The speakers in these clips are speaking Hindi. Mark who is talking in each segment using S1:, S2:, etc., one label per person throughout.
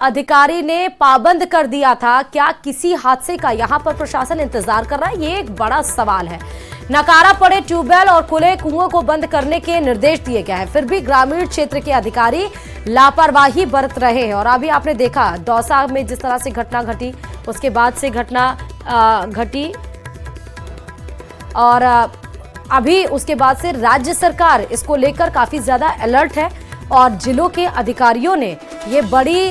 S1: अधिकारी ने पाबंद कर दिया था। क्या किसी हादसे का यहां पर प्रशासन इंतजार कर रहा है? ये एक बड़ा सवाल है। नकारा पड़े ट्यूबवेल और खुले कुओं को बंद करने के निर्देश दिए गए हैं, फिर भी ग्रामीण क्षेत्र के अधिकारी लापरवाही बरत रहे हैं। और अभी आपने देखा दौसा में जिस तरह से घटना घटी, उसके बाद से घटना घटी और अभी उसके बाद से राज्य सरकार इसको लेकर काफी ज्यादा अलर्ट है और जिलों के अधिकारियों ने ये बड़ी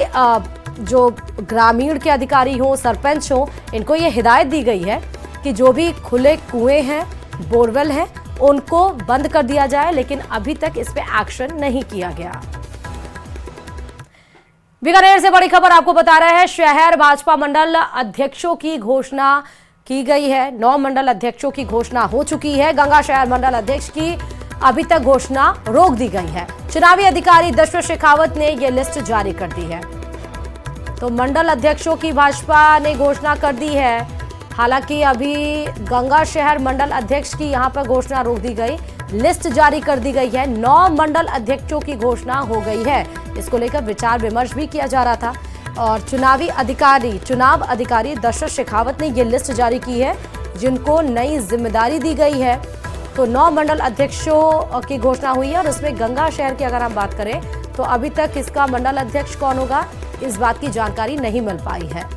S1: जो ग्रामीण के अधिकारी हो, सरपंच हो, इनको ये हिदायत दी गई है कि जो भी खुले कुएं हैं, बोरवेल हैं, उनको बंद कर दिया जाए, लेकिन अभी तक इस पे एक्शन नहीं किया गया। बीकानेर से बड़ी खबर आपको बता रहे हैं। शहर भाजपा मंडल अध्यक्षों की घोषणा की गई है। 9 मंडल अध्यक्षों की घोषणा हो चुकी है। गंगा शहर मंडल अध्यक्ष की अभी तक घोषणा रोक दी गई है। चुनावी अधिकारी दशरथ शेखावत ने यह लिस्ट जारी कर दी है। तो मंडल अध्यक्षों की भाजपा ने घोषणा कर दी है। हालांकि अभी गंगा शहर मंडल अध्यक्ष की यहां पर घोषणा रोक दी गई, लिस्ट जारी कर दी गई है। 9 मंडल अध्यक्षों की घोषणा हो गई है। इसको लेकर विचार विमर्श भी किया जा रहा था और चुनाव अधिकारी दशरथ शेखावत ने यह लिस्ट जारी की है, जिनको नई जिम्मेदारी दी गई है। तो 9 मंडल अध्यक्षों की घोषणा हुई है और उसमें गंगा शहर की अगर हम बात करें तो अभी तक इसका मंडल अध्यक्ष कौन होगा, इस बात की जानकारी नहीं मिल पाई है।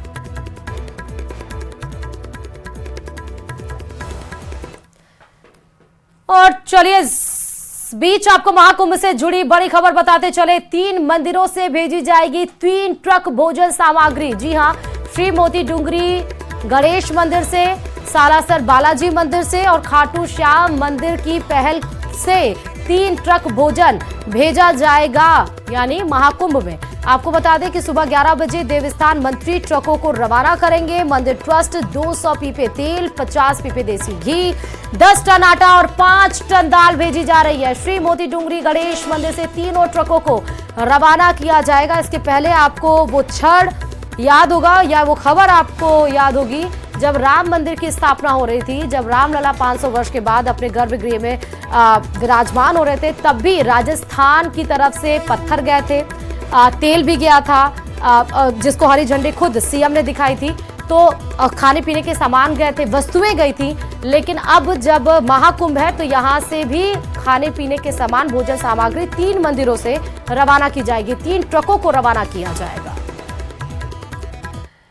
S1: और चलिए इस बीच आपको महाकुंभ से जुड़ी बड़ी खबर बताते चले। 3 मंदिरों से भेजी जाएगी 3 ट्रक भोजन सामग्री। जी हां, श्री मोती डूंगरी गणेश मंदिर से, सालासर बालाजी मंदिर से और खाटू श्याम मंदिर की पहल से 3 ट्रक भोजन भेजा जाएगा, यानी महाकुंभ में। आपको बता दें कि सुबह 11 बजे देवस्थान मंत्री ट्रकों को रवाना करेंगे। मंदिर ट्रस्ट 200 पीपे तेल, 50 पीपे देसी घी, 10 टन आटा और 5 टन दाल भेजी जा रही है। श्री मोती डूंगरी गणेश मंदिर से तीनों ट्रकों को रवाना किया जाएगा। इसके पहले आपको वो क्षण याद होगा या वो खबर आपको याद होगी जब राम मंदिर की स्थापना हो रही थी, जब रामलला 500 वर्ष के बाद अपने गर्भगृह में विराजमान हो रहे थे, तब भी राजस्थान की तरफ से पत्थर गए थे, तेल भी गया था, जिसको हरी झंडी खुद सीएम ने दिखाई थी। तो खाने पीने के सामान गए थे, वस्तुएं गई थी। लेकिन अब जब महाकुंभ है तो यहाँ से भी खाने पीने के सामान, भोजन सामग्री 3 मंदिरों से रवाना की जाएगी। 3 ट्रकों को रवाना किया जाएगा।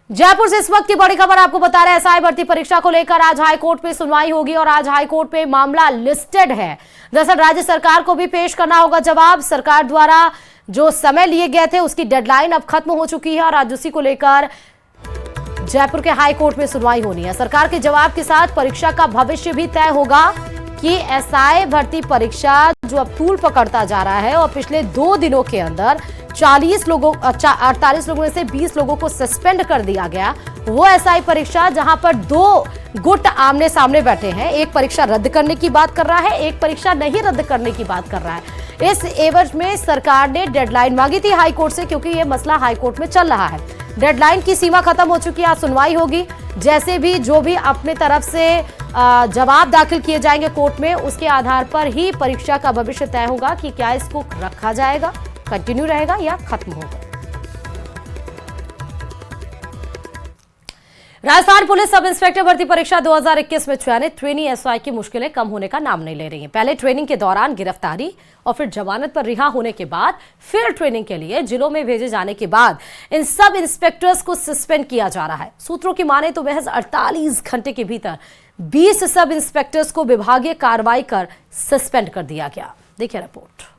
S1: जयपुर से इस वक्त की बड़ी खबर आपको बता रहे हैं। एसआई भर्ती परीक्षा को लेकर आज हाईकोर्ट में सुनवाई होगी और आज हाईकोर्ट में मामला लिस्टेड है। दरअसल राज्य सरकार को भी पेश करना होगा जवाब। सरकार द्वारा जो समय लिए गए थे उसकी डेडलाइन अब खत्म हो चुकी है और आज उसी को लेकर जयपुर के हाईकोर्ट में सुनवाई होनी है। सरकार के जवाब के साथ परीक्षा का भविष्य भी तय होगा कि एसआई भर्ती परीक्षा जो अब तूल पकड़ता जा रहा है और पिछले 2 दिनों के अंदर 48 लोगों में से 20 लोगों को सस्पेंड कर दिया गया। वो एसआई परीक्षा जहां पर 2 गुट आमने सामने बैठे हैं, एक परीक्षा रद्द करने की बात कर रहा है, एक परीक्षा नहीं रद्द करने की बात कर रहा है। इस एवज में सरकार ने डेडलाइन मांगी थी हाईकोर्ट से, क्योंकि ये मसला हाईकोर्ट में चल रहा है। डेडलाइन की सीमा खत्म हो चुकी है, आज सुनवाई होगी। जैसे भी जो भी अपने तरफ से जवाब दाखिल किए जाएंगे कोर्ट में, उसके आधार पर ही परीक्षा का भविष्य तय होगा कि क्या इसको रखा जाएगा, कंटिन्यू रहेगा या खत्म होगा। राजस्थान पुलिस सब इंस्पेक्टर भर्ती परीक्षा 2021 में चयनित ट्रेनी एसआई की मुश्किलें कम होने का नाम नहीं ले रही हैं। पहले ट्रेनिंग के दौरान गिरफ्तारी और फिर जमानत पर रिहा होने के बाद फिर ट्रेनिंग के लिए जिलों में भेजे जाने के बाद इन सब इंस्पेक्टर्स को सस्पेंड किया जा रहा है। सूत्रों की माने तो महज 48 घंटे के भीतर 20 सब इंस्पेक्टर्स को विभागीय कार्रवाई कर सस्पेंड कर दिया गया। देखिए रिपोर्ट।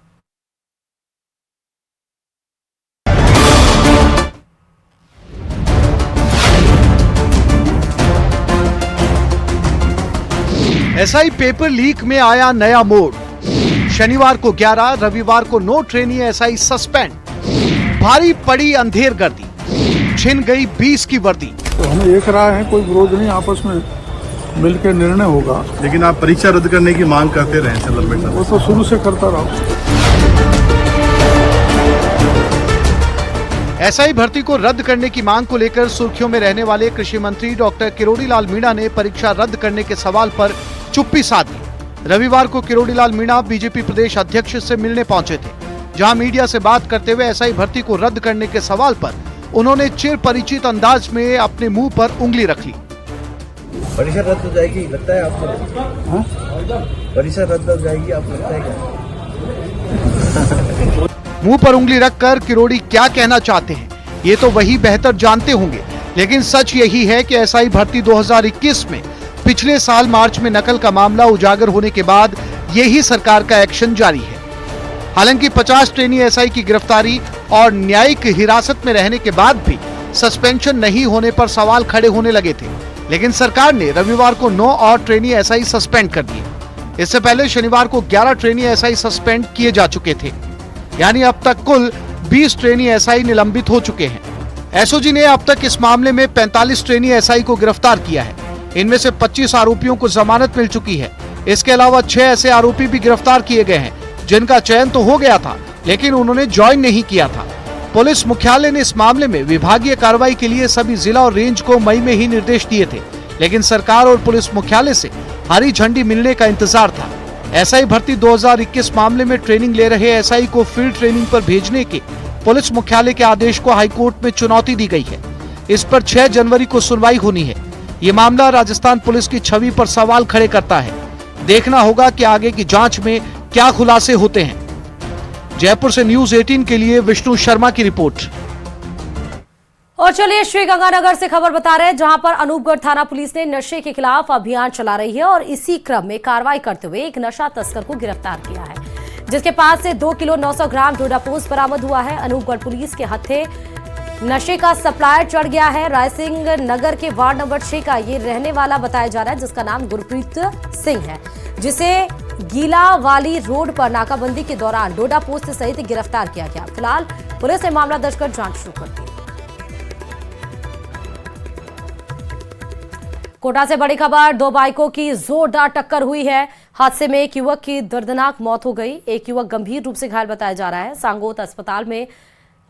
S2: एसआई पेपर लीक में आया नया मोड़। शनिवार को 11, रविवार को 9 ट्रेनी एसआई सस्पेंड। भारी पड़ी अंधेर गर्दी, छिन गई 20 की वर्दी।
S3: तो हमें एक राय है, कोई विरोध नहीं, आपस में मिलकर निर्णय होगा।
S4: लेकिन आप परीक्षा रद्द करने की मांग करते रहे लंबे समय।
S3: वो तो शुरू से करता रहा।
S2: एसआई भर्ती को रद्द करने की मांग को लेकर सुर्खियों में रहने वाले कृषि मंत्री डॉक्टर किरोड़ीलाल मीणा ने परीक्षा रद्द करने के सवाल पर चुप्पी साध ली। रविवार को किरोड़ीलाल मीणा बीजेपी प्रदेश अध्यक्ष से मिलने पहुंचे थे, जहां मीडिया से बात करते हुए एसआई भर्ती को रद्द करने के सवाल पर उन्होंने चिर परिचित अंदाज में अपने मुंह पर उंगली रख ली।
S5: परीक्षा रद्द हो जाएगी लगता है आपको? हाँ? परीक्षा रद्द हो जाएगी आपको लगता है क्या?
S2: मुंह पर उंगली रखकर किरोड़ी क्या कहना चाहते हैं ये तो वही बेहतर जानते होंगे, लेकिन सच यही है कि एसआई भर्ती 2021 में पिछले साल मार्च में नकल का मामला उजागर होने के बाद यही सरकार का एक्शन जारी है। हालांकि 50 ट्रेनी एसआई की गिरफ्तारी और न्यायिक हिरासत में रहने के बाद भी सस्पेंशन नहीं होने पर सवाल खड़े होने लगे थे, लेकिन सरकार ने रविवार को 9 और ट्रेनी एसआई सस्पेंड कर दिए। इससे पहले शनिवार को 11 ट्रेनी एसआई सस्पेंड किए जा चुके थे, यानी अब तक कुल 20 ट्रेनी एसआई निलंबित हो चुके हैं। एसओजी ने अब तक इस मामले में 45 ट्रेनी एसआई को गिरफ्तार किया है। इनमें से 25 आरोपियों को जमानत मिल चुकी है। इसके अलावा 6 ऐसे आरोपी भी गिरफ्तार किए गए हैं जिनका चयन तो हो गया था, लेकिन उन्होंने ज्वाइन नहीं किया था। पुलिस मुख्यालय ने इस मामले में विभागीय कार्रवाई के लिए सभी जिला और रेंज को मई में ही निर्देश दिए थे, लेकिन सरकार और पुलिस मुख्यालय से हरी झंडी मिलने का इंतजार था। एसआई भर्ती 2021 मामले में ट्रेनिंग ले रहे एसआई को फील्ड ट्रेनिंग पर भेजने के पुलिस मुख्यालय के आदेश को हाईकोर्ट में चुनौती दी गई है। इस पर 6 जनवरी को सुनवाई होनी है। ये मामला राजस्थान पुलिस की छवि पर सवाल खड़े करता है। देखना होगा कि आगे की जांच में क्या खुलासे होते हैं। जयपुर से न्यूज़ 18 के लिए विष्णु शर्मा की रिपोर्ट।
S1: और चलिए श्रीगंगानगर से खबर बता रहे हैं, जहां पर अनूपगढ़ थाना पुलिस ने नशे के खिलाफ अभियान चला रही है और इसी क्रम में कार्रवाई करते हुए एक नशा तस्कर को गिरफ्तार किया है, जिसके पास से 2 किलो 900 ग्राम डोडापोस्ट बरामद हुआ है। अनूपगढ़ पुलिस के हत्थे नशे का सप्लायर चढ़ गया है। रायसिंह नगर के वार्ड नंबर 6 का ये रहने वाला बताया जा रहा है, जिसका नाम गुरप्रीत सिंह है, जिसे गीलावाली रोड पर नाकाबंदी के दौरान डोडा पोस्ट सहित गिरफ्तार किया गया। फिलहाल पुलिस ने मामला दर्ज कर जांच शुरू कर दी। कोटा से बड़ी खबर, 2 बाइकों की जोरदार टक्कर हुई है। हादसे में एक युवक की दर्दनाक मौत हो गई। एक युवक गंभीर रूप से घायल बताया जा रहा है। सांगोत अस्पताल में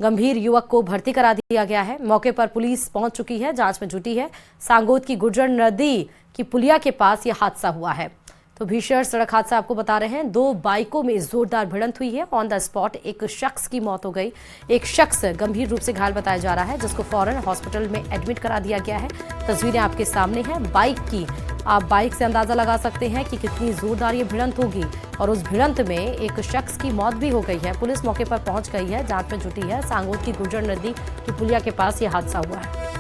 S1: गंभीर युवक को भर्ती करा दिया गया है। मौके पर पुलिस पहुंच चुकी है, जांच में जुटी है। सांगोत की गुर्जर नदी की पुलिया के पास यह हादसा हुआ है। तो भीषण सड़क हादसा आपको बता रहे हैं। 2 बाइकों में जोरदार भिड़ंत हुई है। ऑन द स्पॉट एक शख्स की मौत हो गई। एक शख्स गंभीर रूप से घायल बताया जा रहा है, जिसको फौरन हॉस्पिटल में एडमिट करा दिया गया है। तस्वीरें आपके सामने हैं बाइक की। आप बाइक से अंदाजा लगा सकते हैं कि कितनी जोरदार ये भिड़ंत होगी, और उस भिड़ंत में एक शख्स की मौत भी हो गई है। पुलिस मौके पर पहुंच गई है, जांच में जुटी है। सांगोत की गुर्जर नदी की पुलिया के पास यह हादसा हुआ है।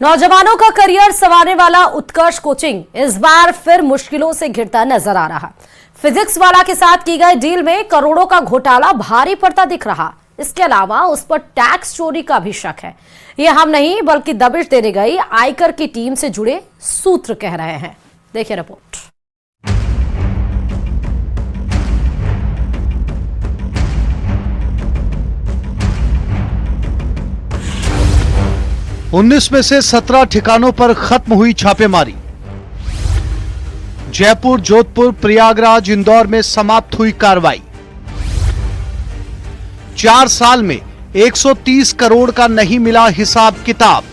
S1: नौजवानों का करियर संवारने वाला उत्कर्ष कोचिंग इस बार फिर मुश्किलों से घिरता नजर आ रहा। फिजिक्स वाला के साथ की गई डील में करोड़ों का घोटाला भारी पड़ता दिख रहा। इसके अलावा उस पर टैक्स चोरी का भी शक है। यह हम नहीं बल्कि दबिश देने गई आयकर की टीम से जुड़े सूत्र कह रहे हैं। देखिए रिपोर्ट।
S2: उन्नीस में से 17 ठिकानों पर खत्म हुई छापेमारी। जयपुर, जोधपुर, प्रयागराज, इंदौर में समाप्त हुई कार्रवाई। 4 साल में 130 करोड़ का नहीं मिला हिसाब किताब।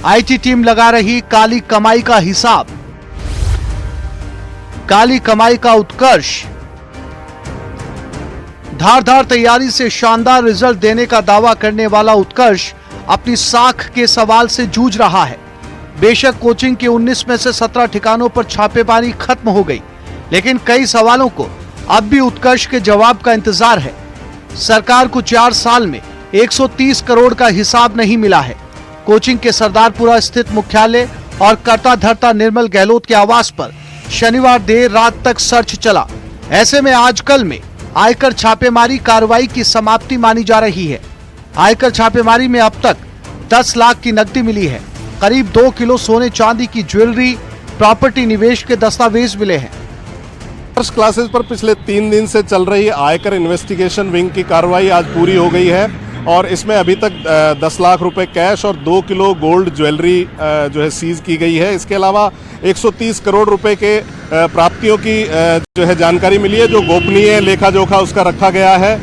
S2: आईटी टीम लगा रही काली कमाई का हिसाब। काली कमाई का उत्कर्ष। धारदार तैयारी से शानदार रिजल्ट देने का दावा करने वाला उत्कर्ष अपनी साख के सवाल से जूझ रहा है। बेशक कोचिंग के 19 में से 17 ठिकानों पर छापेमारी खत्म हो गई, लेकिन कई सवालों को अब भी उत्कर्ष के जवाब का इंतजार है। सरकार को 4 साल में 130 करोड़ का हिसाब नहीं मिला है। कोचिंग के सरदारपुरा स्थित मुख्यालय और कर्ता धर्ता निर्मल गहलोत के आवास पर शनिवार देर रात तक सर्च चला। ऐसे में आजकल में आयकर छापेमारी कार्रवाई की समाप्ति मानी जा रही है। आयकर छापेमारी में अब तक 10 लाख की नकदी मिली है। करीब 2 किलो सोने चांदी की ज्वेलरी, प्रॉपर्टी निवेश के दस्तावेज मिले हैं।
S6: फर्स्ट क्लासेस पर पिछले 3 दिन से चल रही आयकर इन्वेस्टिगेशन विंग की कार्रवाई आज पूरी हो गई है
S4: और इसमें अभी तक 10 लाख रुपए कैश और 2 किलो गोल्ड ज्वेलरी जो है सीज की गई है। इसके अलावा 130 करोड़ रुपए के प्राप्तियों की जो है जानकारी मिली है, जो गोपनीय लेखा जोखा उसका रखा गया है।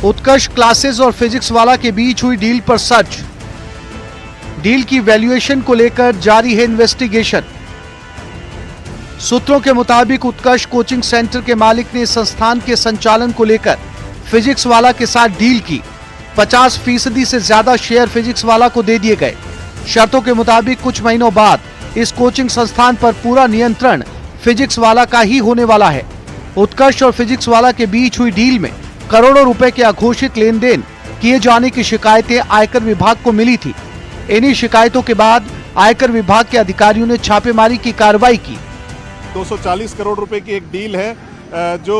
S2: उत्कर्ष क्लासेस और फिजिक्स वाला के बीच हुई डील पर सर्च। डील की वैल्यूएशन को लेकर जारी है इन्वेस्टिगेशन। सूत्रों के मुताबिक उत्कर्ष कोचिंग सेंटर के मालिक ने संस्थान के संचालन को लेकर फिजिक्स वाला के साथ डील की। 50% से ज्यादा शेयर फिजिक्स वाला को दे दिए गए। शर्तों के मुताबिक कुछ महीनों बाद इस कोचिंग संस्थान पर पूरा नियंत्रण फिजिक्स वाला का ही होने वाला है। उत्कर्ष और फिजिक्स वाला के बीच हुई डील में करोड़ों रुपए के अघोषित लेन देन किए जाने की शिकायतें आयकर विभाग को मिली थी। इन्हीं शिकायतों के बाद आयकर विभाग के अधिकारियों ने छापेमारी की कार्रवाई की।
S4: 240 करोड़ रुपए की एक डील है जो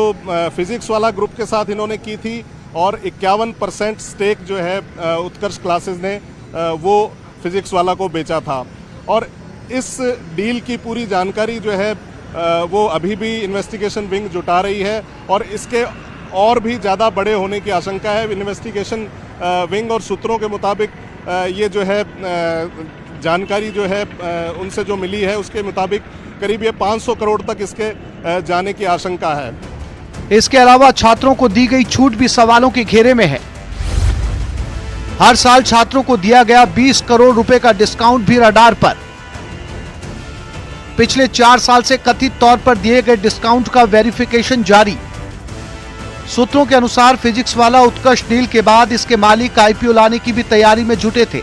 S4: फिजिक्स वाला ग्रुप के साथ इन्होंने की थी और 51% स्टेक जो है उत्कर्ष क्लासेस ने वो फिजिक्स वाला को बेचा था। और इस डील की पूरी जानकारी जो है वो अभी भी इन्वेस्टिगेशन विंग जुटा रही है और इसके और भी ज़्यादा बड़े होने की आशंका है। इन्वेस्टिगेशन विंग और सूत्रों के मुताबिक ये जो है जानकारी जो है उनसे जो मिली है उसके मुताबिक करीब ये 500 करोड़ तक इसके जाने की आशंका है।
S2: इसके अलावा छात्रों को दी गई छूट भी सवालों के घेरे में है। हर साल छात्रों को दिया गया 20 करोड़ रुपए का डिस्काउंट भी रडार पर। पिछले 4 साल से कथित तौर पर दिए गए डिस्काउंट का वेरिफिकेशन जारी। सूत्रों के अनुसार फिजिक्स वाला उत्कर्ष डील के बाद इसके मालिक आईपीओ लाने की भी तैयारी में जुटे थे।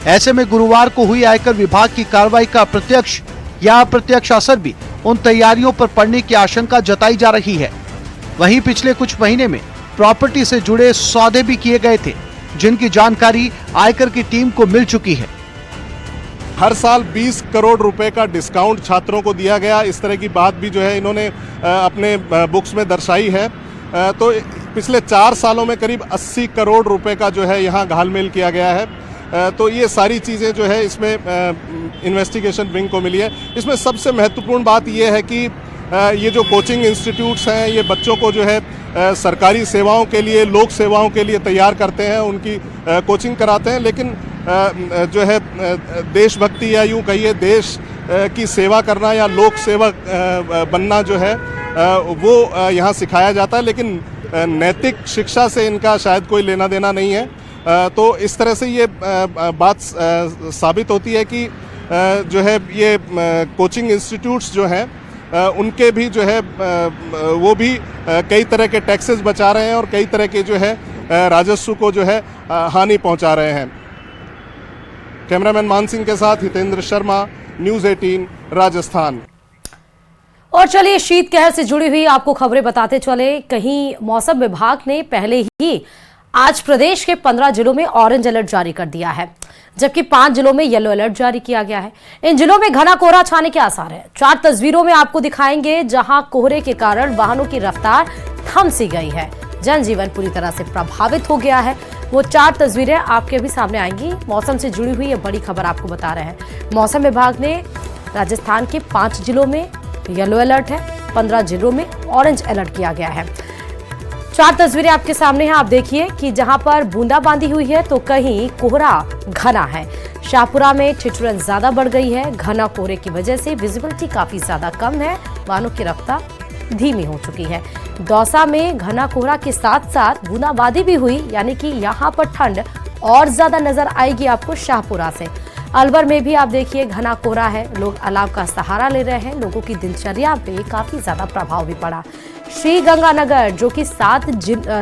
S2: ऐसे में गुरुवार को हुई आयकर विभाग की कार्रवाई का प्रत्यक्ष या अप्रत्यक्ष असर भी उन तैयारियों पर पड़ने की आशंका जताई जा रही है। वहीं पिछले कुछ महीने में प्रॉपर्टी से जुड़े सौदे भी किए गए थे, जिनकी जानकारी आयकर की टीम को मिल चुकी है।
S4: हर साल 20 करोड़ रुपए का डिस्काउंट छात्रों को दिया गया, इस तरह की बात भी जो है इन्होंने अपने बुक्स में दर्शाई है। तो पिछले 4 सालों में करीब 80 करोड़ रुपए का जो है यहाँ घालमेल किया गया है। तो ये सारी चीज़ें जो है इसमें इन्वेस्टिगेशन विंग को मिली है। इसमें सबसे महत्वपूर्ण बात ये है कि ये जो कोचिंग इंस्टीट्यूट्स हैं ये बच्चों को जो है सरकारी सेवाओं के लिए, लोक सेवाओं के लिए तैयार करते हैं, उनकी कोचिंग कराते हैं, लेकिन जो है देशभक्ति या यूँ कहिए देश की सेवा करना या लोक सेवक बनना जो है वो यहाँ सिखाया जाता है, लेकिन नैतिक शिक्षा से इनका शायद कोई लेना देना नहीं है। तो इस तरह से ये बात साबित होती है कि जो है ये कोचिंग इंस्टीट्यूट्स जो हैं उनके भी जो है वो भी कई तरह के टैक्सेस बचा रहे हैं और कई तरह के जो है राजस्व को जो है हानि पहुंचा रहे हैं। कैमरामैन मान सिंह के साथ हितेंद्र शर्मा, न्यूज़ 18 राजस्थान।
S1: और चलिए शीतलहर से जुड़ी हुई आपको खबरें बताते चले। कहीं मौसम विभाग ने पहले ही आज प्रदेश के 15 जिलों में ऑरेंज अलर्ट जारी कर दिया है, जबकि 5 जिलों में येलो अलर्ट जारी किया गया है। इन जिलों में घना कोहरा छाने के आसार है। 4 तस्वीरों में आपको दिखाएंगे जहां कोहरे के कारण वाहनों की रफ्तार थम सी गई है, जनजीवन पूरी तरह से प्रभावित हो गया है। वो 4 तस्वीरें आपके भी सामने आएंगी। मौसम से जुड़ी हुई ये बड़ी खबर आपको बता रहे हैं। मौसम विभाग ने राजस्थान के 5 जिलों में येलो अलर्ट है, 15 जिलों में ऑरेंज अलर्ट किया गया है। 4 तस्वीरें आपके सामने हैं। आप देखिए कि जहां पर बूंदाबांदी हुई है तो कहीं कोहरा घना है। शाहपुरा में ठिठुरन ज्यादा बढ़ गई है। घना कोहरे की वजह से विजिबिलिटी काफी ज्यादा कम है, वाहनों की रफ्तार धीमी हो चुकी है। दौसा में घना कोहरा के साथ साथ बूंदाबांदी भी हुई, यानी कि यहाँ पर ठंड और ज्यादा नजर आएगी आपको शाहपुरा से। अलवर में भी आप देखिए घना कोहरा है, लोग अलाव का सहारा ले रहे हैं। लोगों की दिनचर्या पे काफी ज्यादा प्रभाव भी पड़ा। श्रीगंगानगर जो कि 7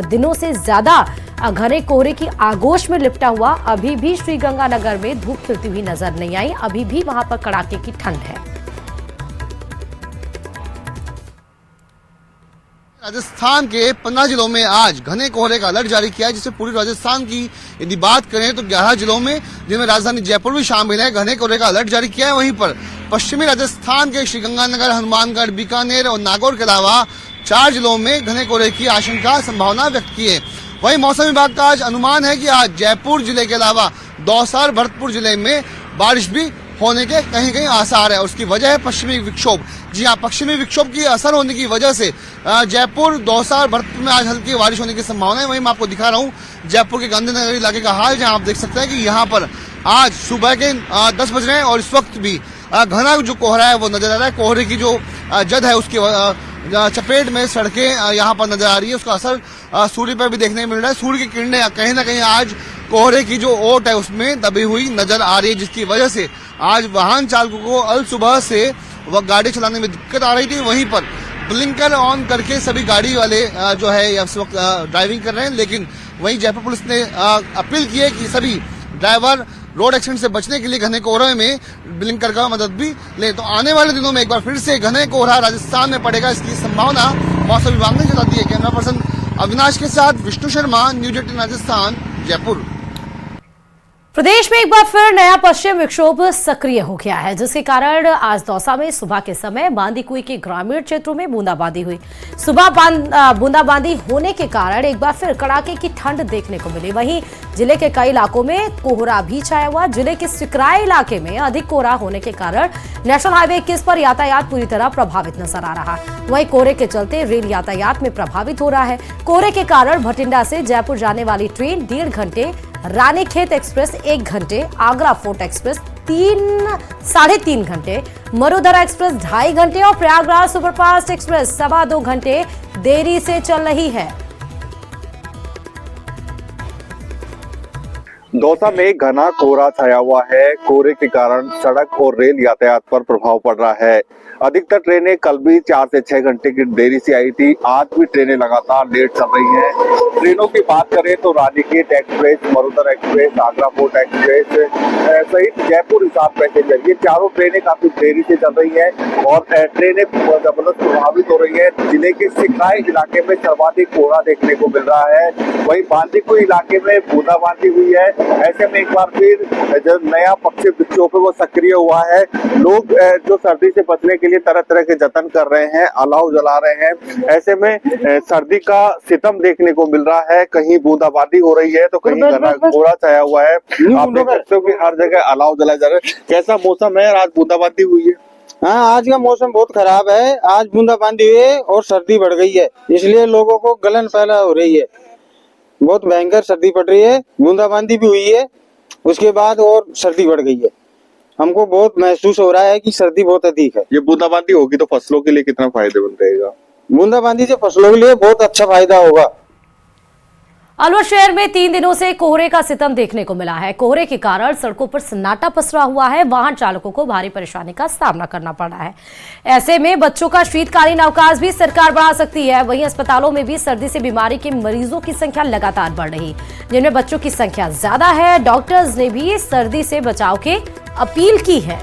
S1: दिनों से ज्यादा घने कोहरे की आगोश में लिपटा हुआ, अभी भी श्रीगंगानगर में धूप खिलती हुई नजर नहीं आई। अभी भी वहां पर कड़ाके की ठंड है।
S6: राजस्थान के 15 जिलों में आज घने कोहरे का अलर्ट जारी किया है, जिससे पूरी राजस्थान की यदि बात करें तो 11 जिलों में, जिनमें राजधानी जयपुर भी शामिल है, घने कोहरे का अलर्ट जारी किया है। वहीं पर पश्चिमी राजस्थान के श्रीगंगानगर, हनुमानगढ़, बीकानेर और नागौर के अलावा 4 जिलों में घने कोहरे की आशंका संभावना व्यक्त की है। वहीं मौसम विभाग का आज अनुमान है कि आज जयपुर जिले के अलावा दौसा और भरतपुर जिले में बारिश भी होने के कहीं कहीं आसार है। उसकी वजह है पश्चिमी विक्षोभ। जी हाँ, पश्चिमी विक्षोभ की असर होने की वजह से जयपुर, दौसा और भरतपुर में आज हल्की बारिश होने की संभावना है। वहीं मैं आपको दिखा रहा हूँ जयपुर के गांधीनगर इलाके का हाल, जहाँ आप देख सकते हैं कि यहाँ पर आज सुबह के 10 बज रहे हैं और इस वक्त भी घना जो कोहरा है वो नजर आ रहा है। कोहरे की जो जद है उसकी चपेट में सड़कें यहाँ पर नजर आ रही है। उसका असर सूर्य पर भी देखने मिल रहा है। सूर्य की किरणें कहीं ना कहीं आज कोहरे की जो ओट है उसमें दबी हुई नजर आ रही है, जिसकी वजह से आज वाहन चालकों को अल सुबह से वह गाड़ी चलाने में दिक्कत आ रही थी। वहीं पर ब्लिंकर ऑन करके सभी गाड़ी वाले जो है इस वक्त ड्राइविंग कर रहे हैं, लेकिन वहीं जयपुर पुलिस ने अपील की है कि सभी ड्राइवर रोड एक्सीडेंट से बचने के लिए घने कोहरे में ब्लिंकर का मदद भी ले। तो आने वाले दिनों में एक बार फिर से घने कोहरा राजस्थान में पड़ेगा, इसकी संभावना मौसम विभाग ने जता दी है। कैमरा पर्सन अविनाश के साथ विष्णु शर्मा, न्यूज 18 राजस्थान, जयपुर।
S1: प्रदेश में एक बार फिर नया पश्चिम विक्षोभ सक्रिय हो गया है, जिसके कारण आज दौसा में सुबह के समय बांदीकुई के ग्रामीण क्षेत्रों में बूंदाबांदी हुई। सुबह बूंदाबांदी होने के कारण एक बार फिर कड़ाके की ठंड देखने को मिली। वहीं जिले के कई इलाकों में कोहरा भी छाया हुआ। जिले के सिकराई इलाके में अधिक कोहरा होने के कारण नेशनल हाईवे 21 पर यातायात पूरी तरह प्रभावित नजर आ रहा। वहीं कोहरे के चलते रेल यातायात में प्रभावित हो रहा है। कोहरे के कारण भटिंडा से जयपुर जाने वाली ट्रेन 1.5 घंटे, रानीखेत एक्सप्रेस 1 घंटे, आगरा फोर्ट एक्सप्रेस 3.5 घंटे, मरुधरा एक्सप्रेस 2.5 घंटे और प्रयागराज सुपरफास्ट एक्सप्रेस 2.25 घंटे देरी से चल रही है।
S7: दौसा में घना कोहरा छाया हुआ है। कोहरे के कारण सड़क और रेल यातायात पर प्रभाव पड़ रहा है। अधिकतर ट्रेनें कल भी 4 से 6 घंटे की देरी से आई थी। आज भी ट्रेनें लगातार लेट चल रही हैं। ट्रेनों की बात करें तो Ranikhet express, Marudhara express, Agra fort express सहित जयपुर हिसार पैसेंजर, ये चारों ट्रेनें काफी देरी से चल रही हैं और ट्रेनें जबरदस्त प्रभावित हो रही है। जिले के सिकराई इलाके में सर्वाधिक कोहरा देखने को मिल रहा है। वहीं बांदीकुई इलाके में बूंदाबांदी हुई है। ऐसे में एक बार फिर जो नया पश्चिम विक्षोभ है वो सक्रिय हुआ है। लोग जो सर्दी से बचने के लिए तरह तरह के जतन कर रहे हैं, अलाव जला रहे हैं। ऐसे में सर्दी का सितम देखने को मिल रहा है। कहीं बूंदाबांदी हो रही है तो कहीं घना कोहरा छाया हुआ है। आप देख सकते हो कि हर जगह अलाव जलाए जा रहे हैं। कैसा मौसम है? आज बूंदाबांदी हुई है।
S8: हाँ, आज का मौसम बहुत खराब है। आज बूंदाबांदी हुई है और सर्दी बढ़ गई है, इसलिए लोगों को गलन फैला हो रही है। बहुत भयंकर सर्दी पड़ रही है। बूंदाबांदी भी हुई है, उसके बाद और सर्दी बढ़ गई है। हमको बहुत महसूस हो रहा है कि सर्दी बहुत अधिक है।
S7: ये बूंदाबांदी होगी तो फसलों के लिए कितना फायदेमंद रहेगा?
S8: बूंदाबांदी से फसलों के लिए बहुत अच्छा फायदा होगा।
S1: अलवर शहर में 3 दिनों से कोहरे का सितम देखने को मिला है। कोहरे के कारण सड़कों पर सन्नाटा पसरा हुआ है। वाहन चालकों को भारी परेशानी का सामना करना पड़ रहा है। ऐसे में बच्चों का शीतकालीन अवकाश भी सरकार बढ़ा सकती है। वहीं अस्पतालों में भी सर्दी से बीमारी के मरीजों की संख्या लगातार बढ़ रही, जिनमें बच्चों की संख्या ज्यादा है। डॉक्टर्स ने भी सर्दी से बचाव की अपील की है।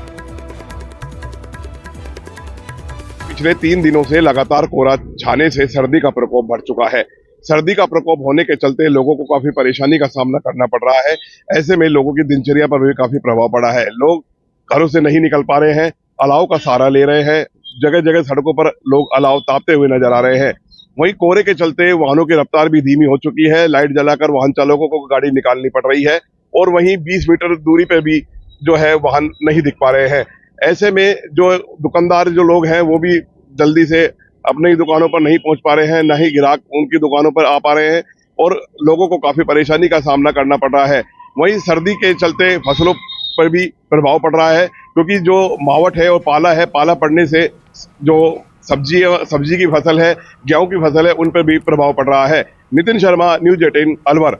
S9: पिछले 3 दिनों से लगातार कोहरा छाने से सर्दी का प्रकोप बढ़ चुका है। सर्दी का प्रकोप होने के चलते लोगों को काफी परेशानी का सामना करना पड़ रहा है। ऐसे में लोगों की दिनचर्या पर भी काफी प्रभाव पड़ा है। लोग घरों से नहीं निकल पा रहे हैं, अलाव का सहारा ले रहे हैं। जगह जगह सड़कों पर लोग अलाव तापते हुए नजर आ रहे हैं। वहीं कोहरे के चलते वाहनों की रफ्तार भी धीमी हो चुकी है। लाइट जलाकर वाहन चालकों को गाड़ी निकालनी पड़ रही है और वहीं 20 मीटर दूरी पर भी जो है वाहन नहीं दिख पा रहे हैं। ऐसे में जो दुकानदार जो लोग हैं वो भी जल्दी से अपनी दुकानों पर नहीं पहुंच पा रहे हैं, न ही ग्राहक उनकी दुकानों पर आ पा रहे हैं और लोगों को काफी परेशानी का सामना करना पड़ रहा है। वहीं सर्दी के चलते फसलों पर भी प्रभाव पड़ रहा है, क्योंकि जो मावट है और पाला है, पाला पड़ने से जो सब्जी की फसल है, गेहूं की फसल है, उन पर भी प्रभाव पड़ रहा है। नितिन शर्मा, न्यूज 18 अलवर।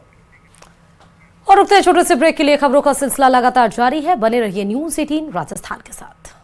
S1: और रुकते छोटे से ब्रेक के लिए खबरों का सिलसिला लगातार जारी है। बने रहिए न्यूज 18 राजस्थान के साथ।